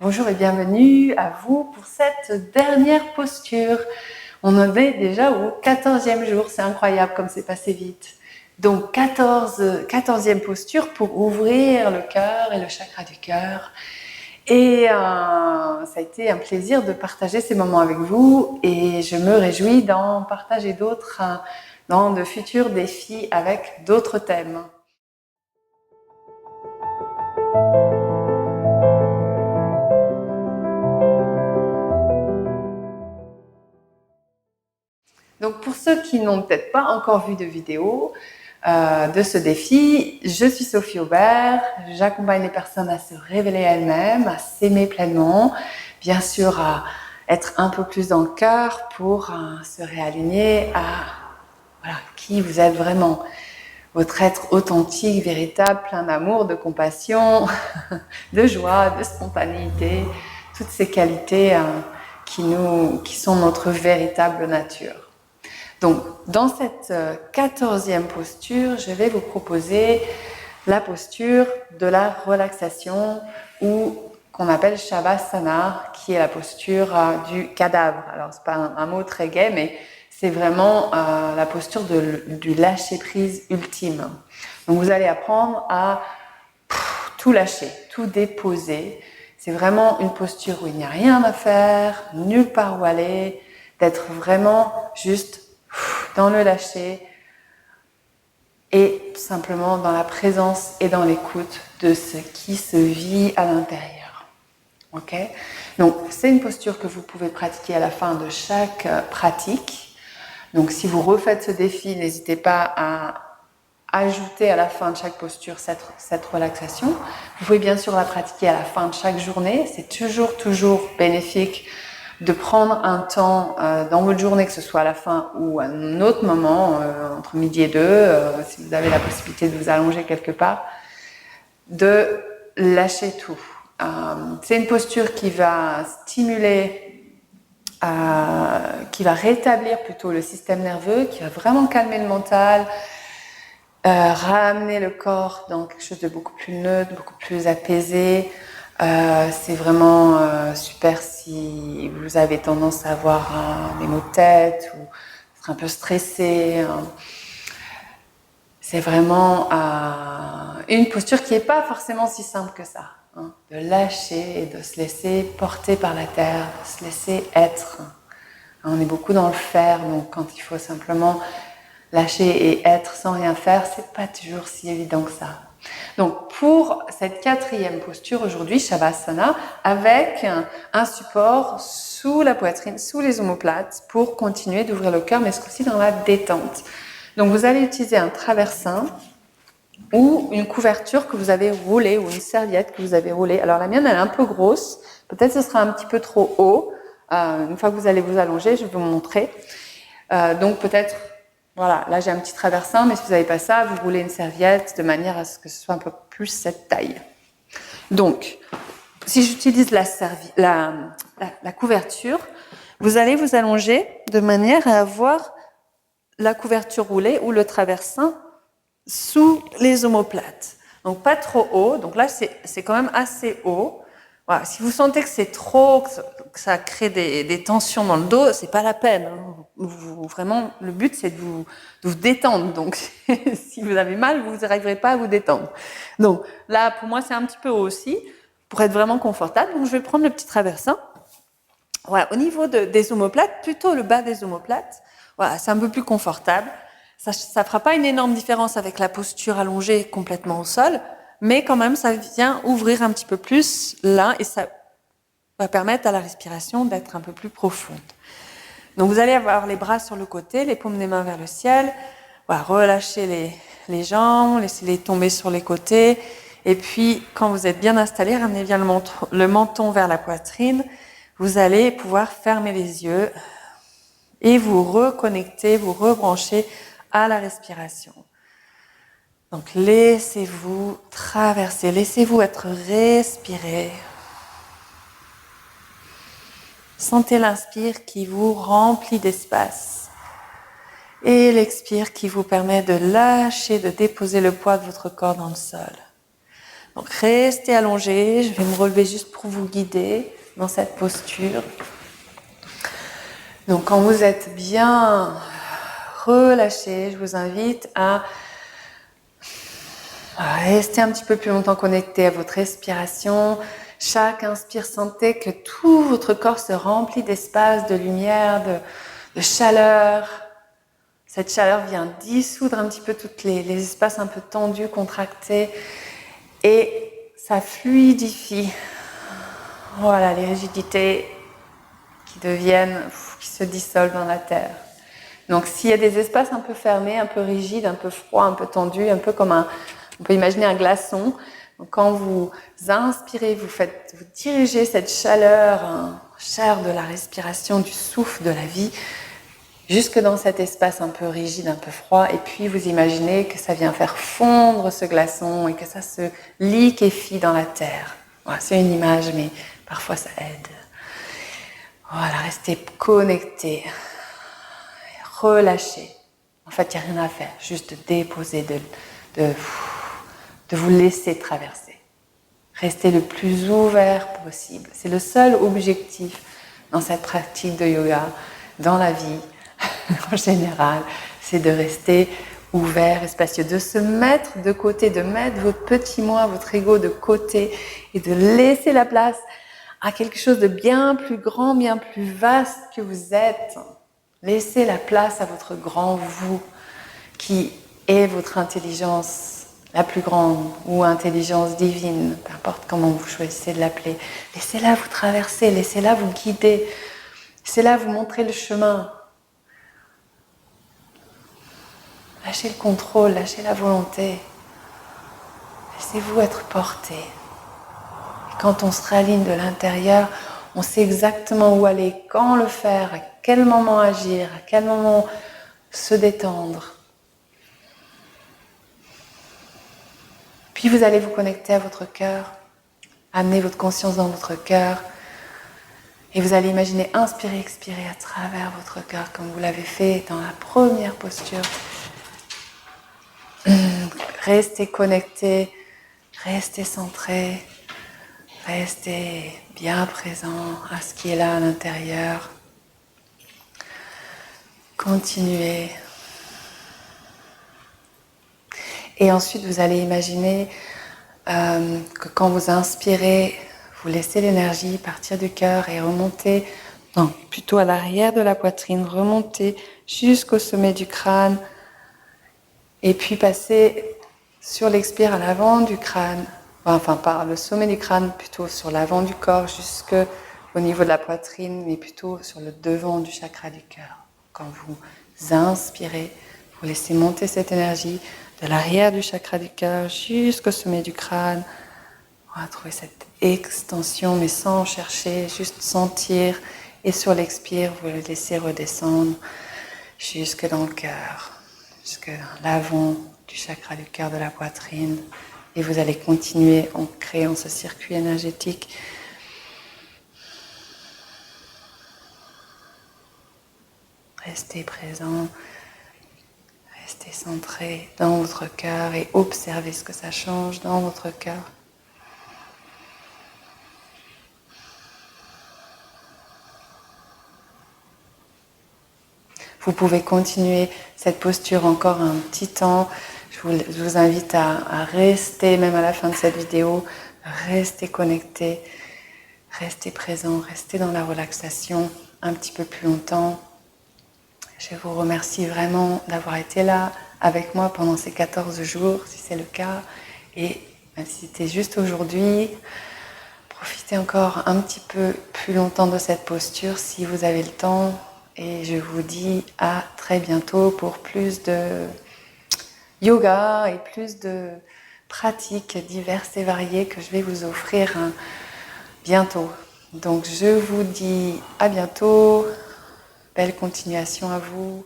Bonjour et bienvenue à vous pour cette dernière posture. On en est déjà au 14e jour, c'est incroyable comme c'est passé vite. Donc 14e posture pour ouvrir le cœur et le chakra du cœur. Et ça a été un plaisir de partager ces moments avec vous et je me réjouis d'en partager d'autres dans de futurs défis avec d'autres thèmes. Donc pour ceux qui n'ont peut-être pas encore vu de vidéo de ce défi, je suis Sophie Aubert, j'accompagne les personnes à se révéler elles-mêmes, à s'aimer pleinement, bien sûr à être un peu plus dans le cœur pour se réaligner à qui vous êtes vraiment, votre être authentique, véritable, plein d'amour, de compassion, de joie, de spontanéité, toutes ces qualités qui sont notre véritable nature. Donc, dans cette 14e posture, je vais vous proposer la posture de la relaxation ou qu'on appelle Shavasana, qui est la posture du cadavre. Alors, c'est pas un mot très gai, mais c'est vraiment la posture du lâcher-prise ultime. Donc, vous allez apprendre à tout lâcher, tout déposer. C'est vraiment une posture où il n'y a rien à faire, nulle part où aller, d'être vraiment juste dans le lâcher et simplement dans la présence et dans l'écoute de ce qui se vit à l'intérieur. Ok ? Donc, c'est une posture que vous pouvez pratiquer à la fin de chaque pratique. Donc, si vous refaites ce défi, n'hésitez pas à ajouter à la fin de chaque posture cette relaxation. Vous pouvez bien sûr la pratiquer à la fin de chaque journée. C'est toujours bénéfique de prendre un temps dans votre journée, que ce soit à la fin ou à un autre moment, entre midi et 2, si vous avez la possibilité de vous allonger quelque part, de lâcher tout. C'est une posture qui va stimuler, qui va rétablir plutôt le système nerveux, qui va vraiment calmer le mental, ramener le corps dans quelque chose de beaucoup plus neutre, beaucoup plus apaisé. C'est vraiment super si vous avez tendance à avoir des maux de tête ou être un peu stressé. C'est vraiment une posture qui n'est pas forcément si simple que ça. De lâcher et de se laisser porter par la terre, de se laisser être. On est beaucoup dans le faire, donc quand il faut simplement lâcher et être sans rien faire, c'est pas toujours si évident que ça. Donc pour cette 4e posture aujourd'hui, Shavasana, avec un support sous la poitrine, sous les omoplates, pour continuer d'ouvrir le cœur, mais ce coup-ci dans la détente. Donc vous allez utiliser un traversin ou une couverture que vous avez roulée, ou une serviette que vous avez roulée. Alors la mienne, elle est un peu grosse, peut-être ce sera un petit peu trop haut. Une fois que vous allez vous allonger, je vais vous montrer. Donc peut-être, voilà, là j'ai un petit traversin, mais si vous n'avez pas ça, vous roulez une serviette de manière à ce que ce soit un peu plus cette taille. Donc, si j'utilise la couverture, vous allez vous allonger de manière à avoir la couverture roulée ou le traversin sous les omoplates. Donc pas trop haut, donc là c'est quand même assez haut. Voilà. Si vous sentez que c'est trop, que ça crée des tensions dans le dos, c'est pas la peine. Vraiment, le but c'est de vous détendre. Donc, si vous avez mal, vous n'arriverez pas à vous détendre. Donc là, pour moi, c'est un petit peu haut aussi, pour être vraiment confortable. Donc, je vais prendre le petit traversin. Voilà. Au niveau des omoplates, plutôt le bas des omoplates. Voilà, c'est un peu plus confortable. Ça fera pas une énorme différence avec la posture allongée complètement au sol, mais quand même, ça vient ouvrir un petit peu plus là et ça va permettre à la respiration d'être un peu plus profonde. Donc, vous allez avoir les bras sur le côté, les paumes des mains vers le ciel. Voilà, relâchez les jambes, laissez-les tomber sur les côtés. Et puis, quand vous êtes bien installé, ramenez bien le menton vers la poitrine. Vous allez pouvoir fermer les yeux et vous reconnecter, vous rebrancher à la respiration. Donc, laissez-vous traverser, laissez-vous être respiré. Sentez l'inspire qui vous remplit d'espace et l'expire qui vous permet de lâcher, de déposer le poids de votre corps dans le sol. Donc restez allongé, je vais me relever juste pour vous guider dans cette posture. Donc quand vous êtes bien relâché, je vous invite à rester un petit peu plus longtemps connecté à votre respiration. Chaque inspire, sentez que tout votre corps se remplit d'espace, de lumière, de chaleur. Cette chaleur vient dissoudre un petit peu tous les espaces un peu tendus, contractés. Et ça fluidifie. Voilà, les rigidités qui se dissolvent dans la terre. Donc s'il y a des espaces un peu fermés, un peu rigides, un peu froids, un peu tendus, un peu comme on peut imaginer un glaçon. Donc quand vous inspirez, vous dirigez cette chaleur de la respiration, du souffle, de la vie, jusque dans cet espace un peu rigide, un peu froid. Et puis vous imaginez que ça vient faire fondre ce glaçon et que ça se liquéfie dans la terre. Voilà, c'est une image, mais parfois ça aide. Voilà, restez connectés, relâchez. En fait, il n'y a rien à faire, juste de déposer, de vous laisser traverser. Restez le plus ouvert possible. C'est le seul objectif dans cette pratique de yoga, dans la vie en général, c'est de rester ouvert et spacieux, de se mettre de côté, de mettre votre petit moi, votre ego de côté et de laisser la place à quelque chose de bien plus grand, bien plus vaste que vous êtes. Laissez la place à votre grand vous qui est votre intelligence la plus grande ou intelligence divine, peu importe comment vous choisissez de l'appeler. Laissez-la vous traverser, laissez-la vous guider, laissez-la vous montrer le chemin. Lâchez le contrôle, lâchez la volonté. Laissez-vous être porté. Et quand on se réaligne de l'intérieur, on sait exactement où aller, quand le faire, à quel moment agir, à quel moment se détendre. Puis vous allez vous connecter à votre cœur, amener votre conscience dans votre cœur. Et vous allez imaginer inspirer, expirer à travers votre cœur comme vous l'avez fait dans la première posture. Restez connecté, restez centré, restez bien présent à ce qui est là à l'intérieur. Continuez. Et ensuite, vous allez imaginer que quand vous inspirez, vous laissez l'énergie partir du cœur et remonter, plutôt à l'arrière de la poitrine, remonter jusqu'au sommet du crâne. Et puis passer sur l'expire à l'avant du crâne, enfin par le sommet du crâne, plutôt sur l'avant du corps, jusqu'au niveau de la poitrine, mais plutôt sur le devant du chakra du cœur. Quand vous inspirez, vous laissez monter cette énergie de l'arrière du chakra du cœur jusqu'au sommet du crâne. On va trouver cette extension, mais sans chercher, juste sentir. Et sur l'expire, vous le laissez redescendre jusque dans le cœur. Jusque l'avant du chakra du cœur de la poitrine. Et vous allez continuer en créant ce circuit énergétique. Restez présent, restez centré dans votre cœur et observez ce que ça change dans votre cœur. Vous pouvez continuer cette posture encore un petit temps. Je vous invite à rester, même à la fin de cette vidéo, rester connecté, rester présent, rester dans la relaxation un petit peu plus longtemps. Je vous remercie vraiment d'avoir été là avec moi pendant ces 14 jours, si c'est le cas. Et même si c'était juste aujourd'hui, profitez encore un petit peu plus longtemps de cette posture si vous avez le temps. Et je vous dis à très bientôt pour plus de yoga et plus de pratiques diverses et variées que je vais vous offrir bientôt. Donc je vous dis à bientôt, belle continuation à vous.